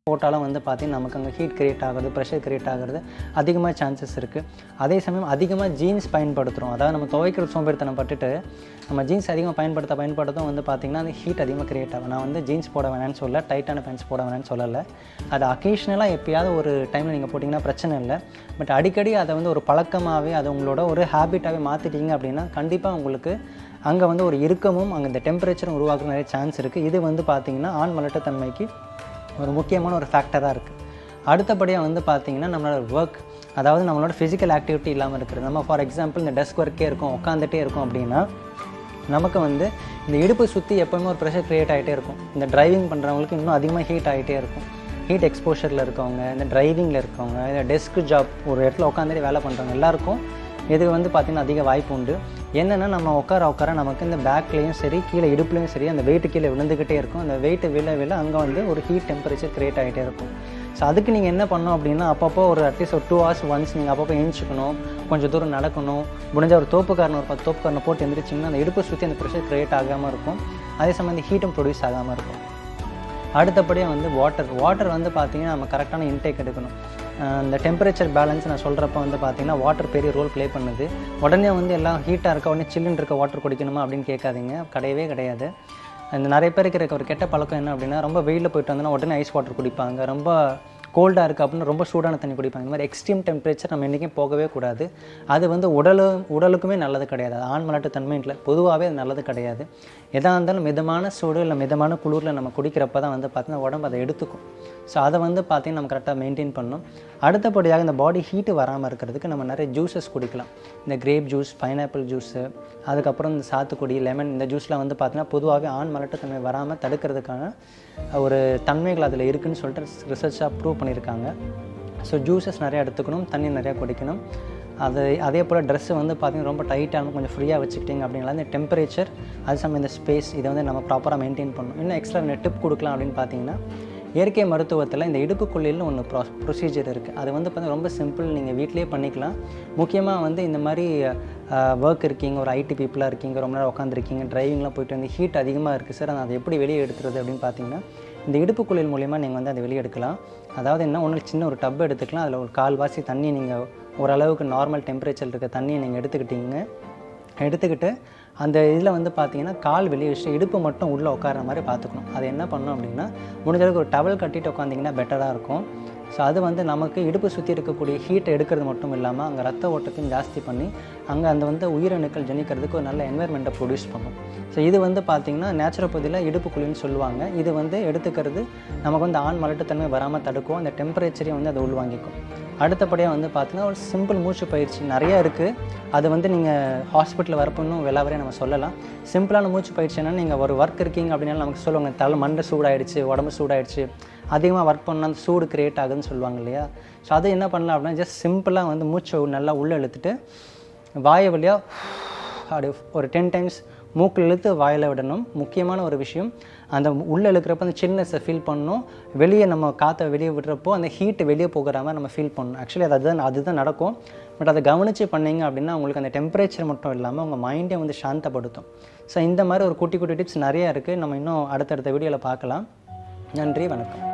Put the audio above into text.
போட்டாலும் வந்து பார்த்திங்கன்னா நமக்கு அங்கே ஹீட் கிரியேட் ஆகிறது, ப்ரெஷர் கிரியேட் ஆகிறது அதிகமாக சான்சஸ் இருக்குது. அதே சமயம் அதிகமாக ஜீன்ஸ் பயன்படுத்துகிறோம். அதாவது நம்ம துவைக்கிற சோம்பேறித்தனம் பட்டுட்டு நம்ம ஜீன்ஸ் அதிகமாக பயன்படுத்தும் வந்து பார்த்திங்கன்னா அந்த ஹீட் அதிகமாக கிரியேட் ஆகும். நான் வந்து ஜீன்ஸ் போட வேணான்னு சொல்ல, டைட்டான பேண்ட்ஸ் போட வேணான்னு சொல்லலை. அது அக்கேஷ்னலாக எப்போயாவது ஒரு டைமில் நீங்கள் போட்டிங்கன்னா பிரச்சனை இல்லை. பட் அடிக்கடி அதை வந்து ஒரு பழக்கமாகவே அது உங்களோட ஒரு ஹேபிட்டாகவே மாற்றிட்டீங்க அப்படின்னா கண்டிப்பாக உங்களுக்கு அங்கே வந்து ஒரு இறுக்கமும் அங்கே இந்த டெம்பரேச்சரும் உருவாக்குற நிறைய சான்ஸ் இருக்குது. இது வந்து பார்த்திங்கன்னா ஆண் மலட்டுத்தன்மைக்கு ஒரு முக்கியமான ஒரு ஃபேக்டராக இருக்குது. அடுத்தபடியாக வந்து பார்த்திங்கன்னா நம்மளோட ஒர்க், அதாவது நம்மளோட ஃபிசிக்கல் ஆக்டிவிட்டி இல்லாமல் இருக்கிறது. நம்ம ஃபார் எக்ஸாம்பிள் இந்த டெஸ்க் ஒர்க்கே இருக்கும், உட்காந்துட்டே இருக்கும் அப்படின்னா நமக்கு வந்து இந்த இடுப்பு சுற்றி எப்போவுமே ஒரு ப்ரெஷர் க்ரியேட் ஆகிட்டே இருக்கும். இந்த டிரைவிங் பண்ணுறவங்களுக்கு இன்னும் அதிகமாக ஹீட் ஆகிட்டே இருக்கும். ஹீட் எக்ஸ்போஷரில் இருக்கவங்க, இந்த டிரைவிங்கில் இருக்கவங்க, இந்த டெஸ்க் ஜாப் ஒரு இடத்துல உட்காந்துட்டு வேலை பண்ணுறவங்க எல்லாருக்கும் இது வந்து பார்த்திங்கன்னா அதிக வாய்ப்பு உண்டு. என்னென்னா நம்ம உட்கார நமக்கு இந்த பேக்லேயும் சரி கீழே இடுப்புலையும் சரி அந்த வெயிட்டு கீழே விழுந்துக்கிட்டே இருக்கும். அந்த வெயிட்டு விழ அங்கே வந்து ஒரு ஹீட் டெம்பரேச்சர் க்ரியேட் ஆகிட்டே இருக்கும். ஸோ அதுக்கு நீங்கள் என்ன பண்ணணும் அப்படின்னா அப்பப்போ ஒரு அட்லீஸ்ட் ஒரு 2 hours ஒன்ஸ் நீங்கள் அப்பப்போ எழுந்திரிக்கணும், கொஞ்சம் தூரம் நடக்கணும். முடிஞ்ச ஒரு தோப்புக்காரனை ஒரு 10 தோப்புக்காரனை போட்டு எழுந்திரிச்சிங்கன்னா அந்த இடுப்பு சுற்றி அந்த ப்ரெஷர் க்ரியேட் ஆகாமல் இருக்கும். அதே சமயம் அந்த ஹீட்டும் ப்ரொடியூஸ் ஆகாமல் இருக்கும். அடுத்தபடியாக வந்து வாட்டர் வந்து பார்த்திங்கன்னா நம்ம கரெக்டான இன்டேக் எடுக்கணும். இந்த டெம்பரேச்சர் பேலன்ஸ் நான் சொல்கிறப்ப வந்து பார்த்திங்கன்னா வாட்டர் பெரிய ரோல் ப்ளே பண்ணுது. உடனே வந்து எல்லாம் ஹீட்டாக இருக்க உடனே சில்லுன்னு இருக்க வாட்டர் குடிக்கணுமா அப்படின்னு கேட்காதீங்க, கிடையவே கிடையாது. இந்த நிறைய பேருக்கு இருக்க ஒரு கெட்ட பழக்கம் என்ன அப்படின்னா ரொம்ப வெயிலில் போயிட்டு வந்தோன்னா உடனே ஐஸ் வாட்டர் குடிப்பாங்க, ரொம்ப கோல்டாக இருக்குது அப்படின்னு ரொம்ப சூடான தண்ணி குடிப்பாங்க. இந்த மாதிரி எக்ஸ்ட்ரீம் டெம்பரேச்சர் நம்ம என்றைக்கும் போகவே கூடாது. அது வந்து உடலுக்குமே நல்லது கிடையாது. அது ஆண் மலட்டுத்தன்மை இல்லை, பொதுவாகவே அது நல்லது கிடையாது. எதாக இருந்தாலும் மிதமான சூடு இல்லை மிதமான குளிரில் நம்ம குடிக்கிறப்ப தான் வந்து பார்த்திங்கன்னா உடம்பு அதை எடுத்துக்கும். ஸோ அதை வந்து பார்த்திங்கன்னா நம்ம கரெக்டாக மெயின்டைன் பண்ணணும். அடுத்தபடியாக இந்த பாடி ஹீட்டு வராமல் இருக்கிறதுக்கு நம்ம நிறைய ஜூஸஸ் குடிக்கலாம். இந்த கிரேப் ஜூஸ், பைனாப்பிள் ஜூஸு, அதுக்கப்புறம் இந்த சாத்துக்குடி, லெமன், இந்த ஜூஸ்லாம் வந்து பார்த்திங்கன்னா பொதுவாகவே ஆண் மலட்டுத்தன்மை வராமல் தடுக்கிறதுக்கான ஒரு தன்மைகள் அதில் இருக்குதுன்னு சொல்லிட்டு ரிசர்ச்சாக ப்ரூவ் பண்ணியிருக்காங்க. ஸோ ஜூஸஸ் நிறையா எடுத்துக்கணும், தண்ணி நிறையா குடிக்கணும். அதே போல் ட்ரெஸ்ஸு வந்து பார்த்திங்கன்னா ரொம்ப டைட்டாக கொஞ்சம் ஃப்ரீயாக வச்சுக்கிட்டிங்க அப்படின்னா இந்த டெம்பரேச்சர் அது சமயம் இந்த ஸ்பேஸ் இதை வந்து நம்ம ப்ராப்பராக மெயின்டைன் பண்ணணும். இன்னும் எக்ஸ்ட்ரா டிப் கொடுக்கலாம் அப்படின்னு பார்த்தீங்கன்னா இயற்கை மருத்துவத்தில் இந்த இடுப்புக்குள்ளில்னு ஒன்று ப்ரொசீஜர் இருக்குது. அது வந்து பார்த்திங்கன்னா ரொம்ப சிம்பிள், நீங்கள் வீட்டிலே பண்ணிக்கலாம். முக்கியமாக வந்து இந்த மாதிரி ஒர்க் இருக்கீங்க, ஒரு ஐடி பீப்புளாக இருக்கீங்க, ரொம்ப நேரம் உட்காந்துருக்கீங்க, டிரைவிங்லாம் போயிட்டு வந்து ஹீட் அதிகமாக இருக்குது சார், அதை எப்படி வெளியே எடுத்துறது அப்படின்னு பார்த்தீங்கன்னா இந்த இடுப்புக்குள்ளில் மூலிமா நீங்கள் வந்து அதை வெளியே எடுக்கலாம். அதாவது என்ன ஒன்று சின்ன ஒரு டப் எடுத்துக்கலாம், அதில் ஒரு கால்வாசி தண்ணி நீங்கள் ஓரளவுக்கு நார்மல் டெம்பரேச்சர் இருக்க தண்ணியை நீங்கள் எடுத்துக்கிட்டு அந்த இதில் வந்து பார்த்திங்கன்னா கால் வெளியே வச்சு இடுப்பு மட்டும் உள்ளே உட்கார மாதிரி பார்த்துக்கணும். அது என்ன பண்ணணும் அப்படின்னா முடிஞ்சளவுக்கு ஒரு டவல் கட்டிட்டு உட்காந்திங்கன்னா பெட்டராக இருக்கும். ஸோ அது வந்து நமக்கு இடுப்பு சுற்றி இருக்கக்கூடிய ஹீட்டை எடுக்கிறது மட்டும் இல்லாமல் அங்கே ரத்த ஓட்டத்தையும் ஜாஸ்தி பண்ணி அங்கே அந்த வந்து உயிரணுக்கள் ஜனிக்கிறதுக்கு ஒரு நல்ல என்வைர்மெண்ட்டை ப்ரொடியூஸ் பண்ணும். ஸோ இது வந்து பார்த்திங்கன்னா நேச்சுரோபதியில் இடுப்புக்குழின்னு சொல்லுவாங்க. இது வந்து எடுத்துக்கிறது நமக்கு வந்து ஆண் மலட்டுத்தன்மை வராமல் தடுக்கும், அந்த டெம்பரேச்சரையும் வந்து அதை உள்வாங்கிக்கும். அடுத்தபடியாக வந்து பார்த்திங்கன்னா ஒரு சிம்பிள் மூச்சு பயிற்சி நிறையா இருக்குது. அது வந்து நீங்கள் ஹாஸ்பிட்டலில் வரப்போன்னு விளாவரே நம்ம சொல்லலாம். சிம்பிளான மூச்சு பயிற்சி என்னென்னா நீங்கள் ஒரு ஒர்க் இருக்கீங்க அப்படின்னாலும் நமக்கு சொல்லுவாங்க மண்டை சூடாயிடுச்சு, உடம்பு சூடாயிடுச்சு, அதிகமாக ஒர்க் பண்ணால் அந்த சூடு கிரியேட் ஆகுதுன்னு சொல்லுவாங்க இல்லையா. ஸோ அது என்ன பண்ணலாம் அப்படின்னா ஜஸ்ட் சிம்பிளாக வந்து மூச்சை நல்லா உள்ளே இழுத்துட்டு வாயை வழியாக அப்படி ஒரு 10 times மூக்கில் இழுத்து வாயில் விடணும். முக்கியமான ஒரு விஷயம், அந்த உள்ளே இழுக்கிறப்ப அந்த சில்னஸை ஃபீல் பண்ணணும். வெளியே நம்ம காற்றை வெளியே விடுறப்போ அந்த ஹீட்டு வெளியே போகிற மாதிரி நம்ம ஃபீல் பண்ணணும். ஆக்சுவலி அதுதான் நடக்கும். பட் அதை கவனித்து பண்ணிங்க அப்படின்னா உங்களுக்கு அந்த டெம்பரேச்சர் மட்டும் இல்லாமல் உங்கள் மைண்டே வந்து சாந்தப்படுத்தும். ஸோ இந்த மாதிரி ஒரு குட்டி டிப்ஸ் நிறையா இருக்குது. நம்ம இன்னும் அடுத்தடுத்த வீடியோவில் பார்க்கலாம். நன்றி, வணக்கம்.